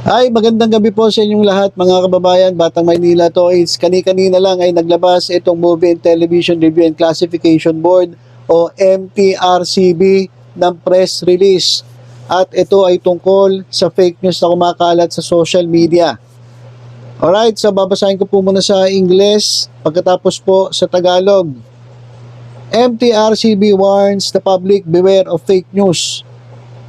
Ay, magandang gabi po sa inyong lahat mga kababayan. Batang Maynila to is kani-kanina lang ay naglabas itong Movie and Television Review and Classification Board o MTRCB ng press release. At ito ay tungkol sa fake news na kumakalat sa social media. Alright, so babasahin ko po muna sa Ingles, pagkatapos po sa Tagalog. MTRCB warns the public beware of fake news.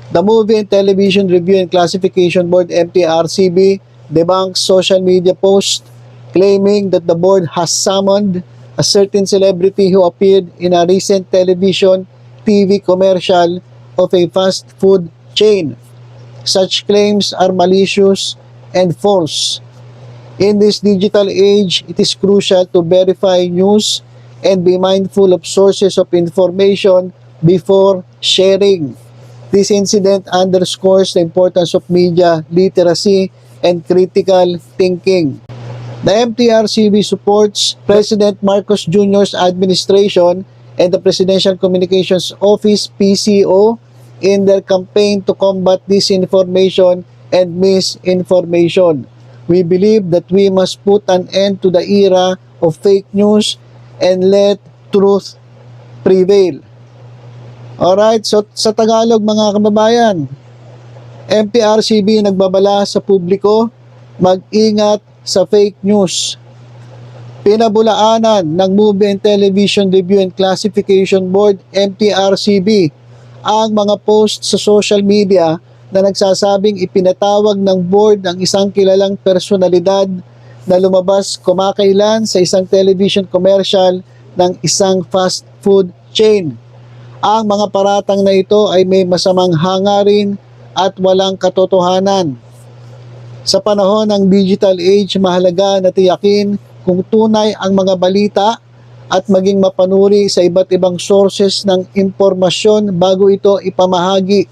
The Movie and Television Review and Classification Board MTRCB debunks social media post claiming that the board has summoned a certain celebrity who appeared in a recent television TV commercial of a fast food chain. Such claims are malicious and false. In this digital age, it is crucial to verify news and be mindful of sources of information before sharing. This incident underscores the importance of media literacy and critical thinking. The MTRCB supports President Marcos Jr.'s administration and the Presidential Communications Office PCO in their campaign to combat disinformation and misinformation. We believe that we must put an end to the era of fake news and let truth prevail. Alright, so sa Tagalog mga kababayan, MTRCB nagbabala sa publiko, mag-ingat sa fake news. Pinabulaanan ng Movie and Television Review and Classification Board, MTRCB, ang mga post sa social media na nagsasabing ipinatawag ng board ang isang kilalang personalidad na lumabas kumakailan sa isang television commercial ng isang fast food chain. Ang mga paratang na ito ay may masamang hangarin at walang katotohanan. Sa panahon ng digital age, mahalaga na tiyakin kung tunay ang mga balita at maging mapanuri sa iba't ibang sources ng impormasyon bago ito ipamahagi.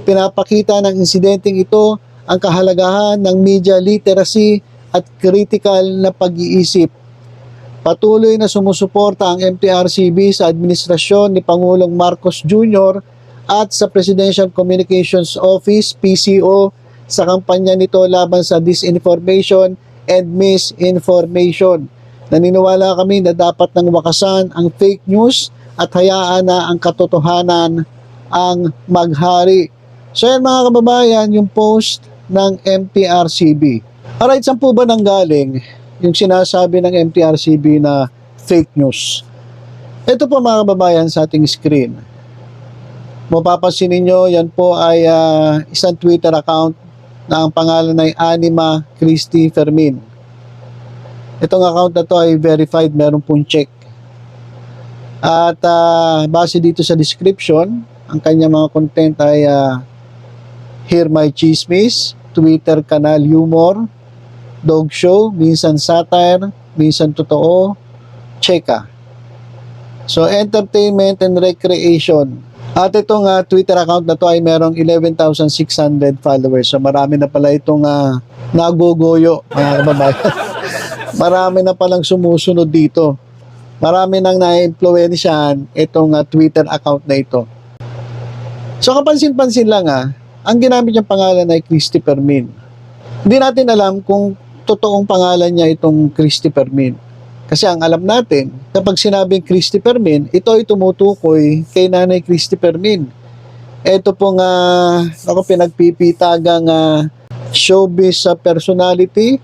Pinapakita ng insidenteng ito ang kahalagahan ng media literacy at critical na pag-iisip. Patuloy na sumusuporta ang MTRCB sa administrasyon ni Pangulong Marcos Jr. at sa Presidential Communications Office, PCO, sa kampanya nito laban sa disinformation and misinformation. Naniniwala kami na dapat nang wakasan ang fake news at hayaan na ang katotohanan ang maghari. So yan mga kababayan, yung post ng MTRCB. Alright, saan po ba nanggaling yung sinasabi ng MTRCB na fake news? Ito po mga kababayan sa ating screen. Mapapansin ninyo, yan po ay isang Twitter account na ang pangalan ay Anima Christy Fermin. Itong account na to ay verified, meron pong check. At base dito sa description, ang kanya mga content ay Hear My Chismis, Twitter kanal humor, dog show, minsan satire, minsan totoo, cheka. So, entertainment and recreation. At itong Twitter account na to ay merong 11,600 followers. So, marami na pala itong nagugoyo, mga kababayan. Marami na palang sumusunod dito. Marami nang na-influensyahan itong Twitter account na ito. So, kapansin-pansin lang ang ginamit niyang pangalan ay Christy Fermin. Hindi natin alam kung totoong pangalan niya itong Christy Fermin. Kasi ang alam natin, kapag sinabing Christy Fermin, ito ay tumutukoy kay Nanay Christy Fermin. Ito pong pinagpipitagang showbiz personality,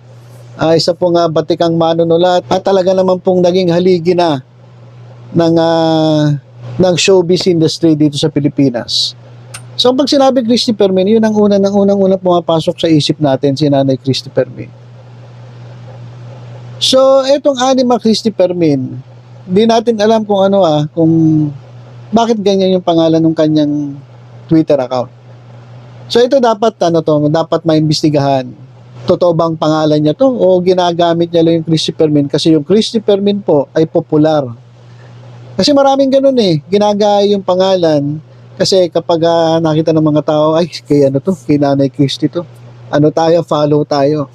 isa pong batikang manunulat at talaga naman pong naging haligi na ng showbiz industry dito sa Pilipinas. So pag sinabi Christy Fermin, yun ang unang pumapasok sa isip natin, si Nanay Christy Fermin. So, etong Anima Christy Fermin, hindi natin alam kung kung bakit ganyan yung pangalan ng kanyang Twitter account. So, ito dapat maimbestigahan. Totoo bang pangalan niya to o ginagamit niya lang yung Christy Fermin kasi yung Christy Fermin po ay popular. Kasi maraming ganun ginagaya yung pangalan kasi kapag nakita ng mga tao, ay, kay Nanay Christy to. Follow tayo.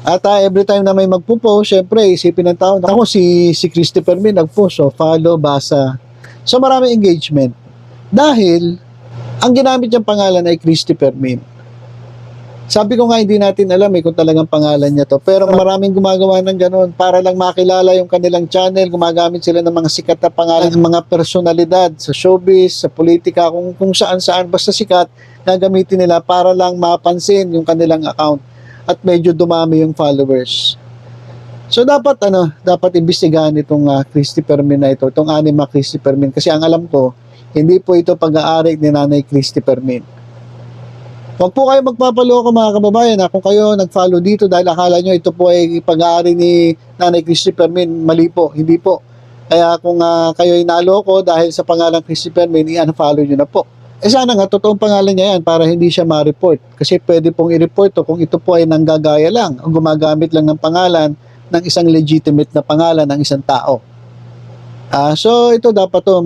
At every time na may magpo-post, syempre isipin ng tao, ako si Christy Fermin nag-post, so follow, basa. So maraming engagement. Dahil ang ginamit niyang pangalan ay Christy Fermin. Sabi ko nga hindi natin alam kung talagang pangalan niya to. Pero maraming gumagawa ng ganun para lang makilala yung kanilang channel. Gumagamit sila ng mga sikat na pangalan, ng mga personalidad sa showbiz, sa politika, kung saan-saan. Basta sikat, gagamitin nila para lang mapansin yung kanilang account at medyo dumami yung followers. So dapat imbestigahan itong Christopher Min na ito, itong Anima Christopher Min. Kasi ang alam ko, hindi po ito pag-aari ni Nanay Christopher Min. Huwag po kayo magpapaloko mga kababayan kung kayo nag-follow dito dahil akala nyo ito po ay pag-aari ni Nanay Christopher Min. Mali po, hindi po. Kaya kung kayo ay naloko dahil sa pangalan Christopher Min, i-unfollow nyo na po. Sana nga, totoong pangalan niya yan para hindi siya ma-report. Kasi pwede pong i-report to kung ito po ay nanggagaya lang o gumagamit lang ng pangalan ng isang legitimate na pangalan ng isang tao. So ito dapat to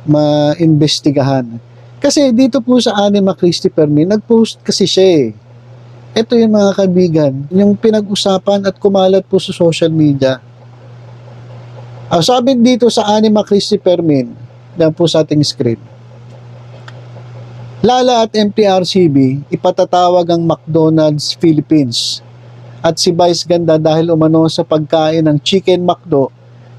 ma-investigahan. Kasi dito po sa Anima Christopher Min, nag-post kasi siya eh. Ito yung mga kaibigan, yung pinag-usapan at kumalat po sa social media. Sabi dito sa Anima Christopher Min, yan po sa ating screen. Lala at MTRCB, ipatatawag ang McDonald's Philippines at si Vice Ganda dahil umano sa pagkain ng Chicken McDo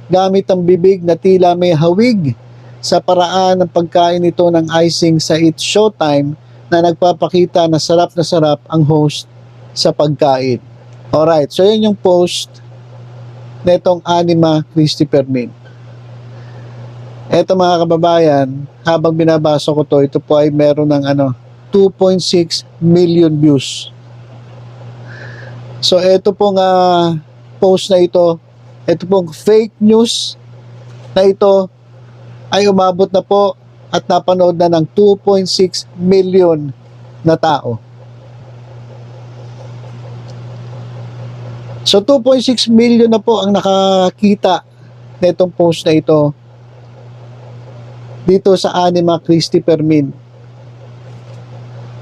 gamit ang bibig na tila may hawig sa paraan ng pagkain nito ng icing sa It's Showtime na nagpapakita na sarap ang host sa pagkain. Alright, so yun yung post netong Anima Christopher Min. Eto mga kababayan, habang binabasa ko to, ito po ay meron ng 2.6 million views. So ito pong post na ito pong fake news na ito ay umabot na po at napanood na ng 2.6 million na tao. So 2.6 million na po ang nakakita na itong post na ito dito sa Anima Christopher Min.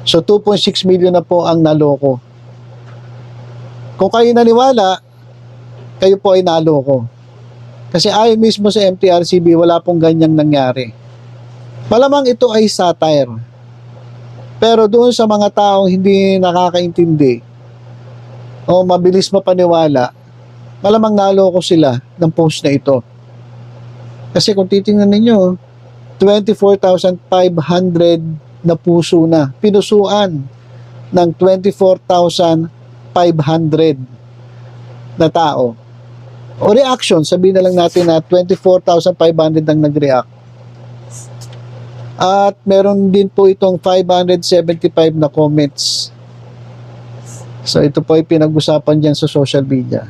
So 2.6 million na po ang naloko. Kung kayo naniwala, kayo po ay naloko. Kasi ayon mismo sa MTRCB, wala pong ganyang nangyari. Malamang ito ay satire. Pero doon sa mga taong hindi nakakaintindi o mabilis mapaniwala, malamang naloko sila ng post na ito. Kasi kung titingnan ninyo, 24,500 na puso na. Pinusuan ng 24,500 na tao. O reaction, sabihin na lang natin na 24,500 ang nag-react. At meron din po itong 575 na comments. So ito po ay pinag-usapan dyan sa social media.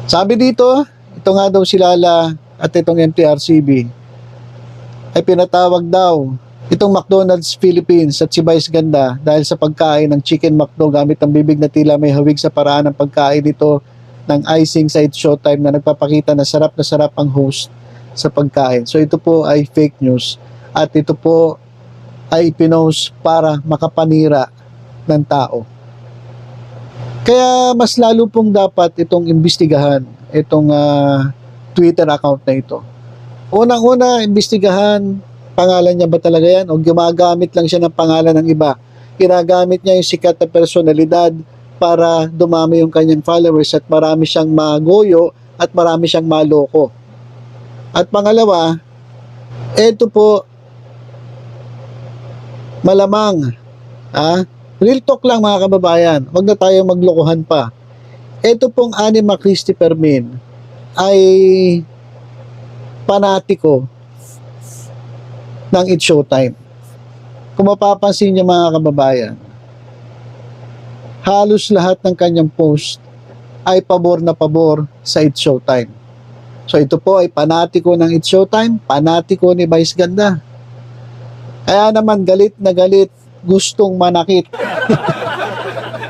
Sabi dito, ito nga daw si Lala at itong MTRCB ay pinatawag daw itong McDonald's Philippines at si Vice Ganda dahil sa pagkain ng Chicken McDo gamit ang bibig na tila may hawig sa paraan ng pagkain nito ng icing sa It's Showtime na nagpapakita na sarap ang host sa pagkain. So ito po ay fake news at ito po ay pinost para makapanira ng tao. Kaya mas lalo pong dapat itong imbestigahan itong Twitter account na ito. Unang-una, imbestigahan pangalan niya ba talaga yan o gumagamit lang siya ng pangalan ng iba. Ginagamit niya yung sikat na personalidad para dumami yung kanyang followers at marami siyang magoyo at marami siyang maloko. At pangalawa, ito po malamang real talk lang mga kababayan, wag na tayo maglokohan pa. Ito pong Anima Christopher Min ay panatiko ng It's Showtime. Kung mapapansin niyo mga kababayan, halos lahat ng kanyang post ay pabor na pabor sa It's Showtime. So ito po ay panatiko ng It's Showtime, panatiko ni Vice Ganda. Kaya naman galit na galit, gustong manakit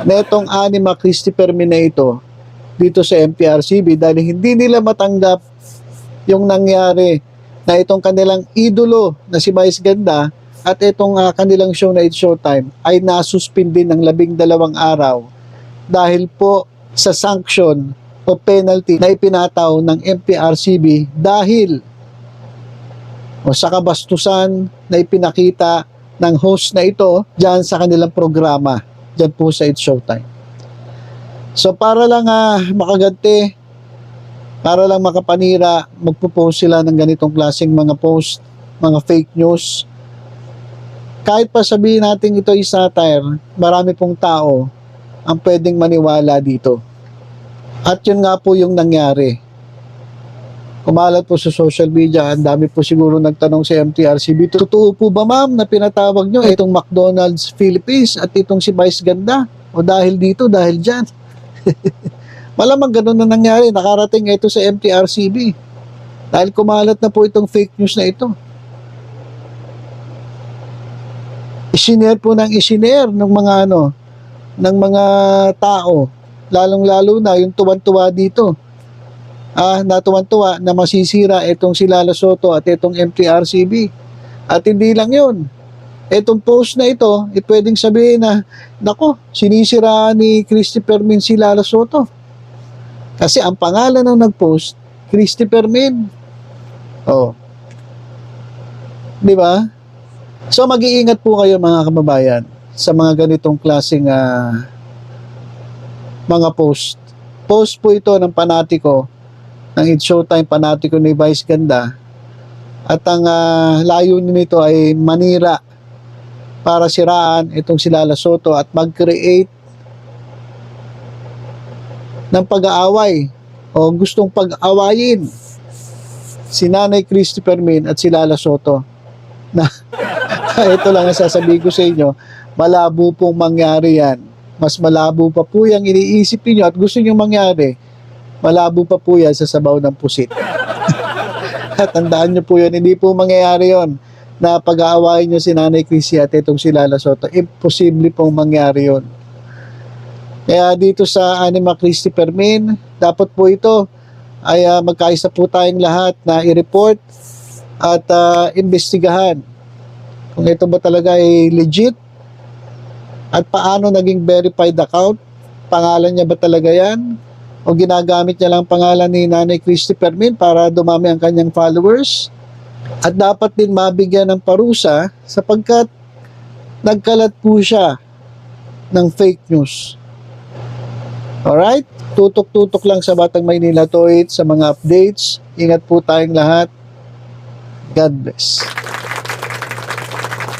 netong Anima Christopher Min na ito dito sa MTRCB dahil hindi nila matanggap yung nangyari na itong kanilang idolo na si Vice Ganda at itong kanilang show na It's Showtime ay nasuspindi ng 12 araw dahil po sa sanction o penalty na ipinataw ng MTRCB dahil o sa kabastusan na ipinakita ng host na ito dyan sa kanilang programa, dyan po sa It's Showtime. So para lang makaganti, para lang makapanira, magpo-post sila ng ganitong klaseng mga post, mga fake news. Kahit pa sabihin natin ito ay satire, marami pong tao ang pwedeng maniwala dito. At yun nga po yung nangyari. Kumalat po sa social media, ang dami po siguro nagtanong sa MTRCB, totoo po ba ma'am na pinatawag nyo itong McDonald's Philippines at itong si Vice Ganda? O dahil dito, dahil dyan? Malamang ganun na nangyari, nakarating ito sa MTRCB. Dahil kumalat na po itong fake news na ito. Isinare po ng isinare ng mga ng mga tao, lalong-lalo na yung tuwan-tuwa dito. Natuwan-tuwa na masisira itong si Lala Soto at itong MTRCB. At hindi lang yun. Itong post na ito, pwedeng sabihin na, nako, sinisira ni Christopher Min si Lala Soto. Kasi ang pangalan ng nag-post, Christopher Min. Oh. Di ba? So mag-iingat po kayo mga kababayan sa mga ganitong klaseng mga post. Post po ito ng panatiko, ng It's Showtime panatiko ni Vice Ganda. At ang layunin nito ay manira para siraan itong si Lala Soto at mag-create ng pag-aaway o gustong pag-awayin si Nanay Christopher Min at si Lala Soto. Na ito lang ang sasabihin ko sa inyo, malabo pong mangyari yan. Mas malabo pa po yung iniisip niyo at gusto niyo mangyari. Malabo pa po yan sa sabaw ng pusit. At tandaan niyo po yun, hindi po mangyayari yon na pag-aawayin niyo si Nanay Chrissy at itong si Lala Soto. Imposible pong mangyari yon. Kaya dito sa Anima Christopher Min, dapat po ito ay magkaisa po tayong lahat na i-report at imbestigahan kung ito ba talaga ay legit at paano naging verified account, pangalan niya ba talaga yan o ginagamit niya lang pangalan ni Nanay Christopher Min para dumami ang kanyang followers. At dapat din mabigyan ng parusa sapagkat nagkalat po siya ng fake news. Alright? Tutok-tutok lang sa Batang Maynila Toit sa mga updates. Ingat po tayong lahat. God bless.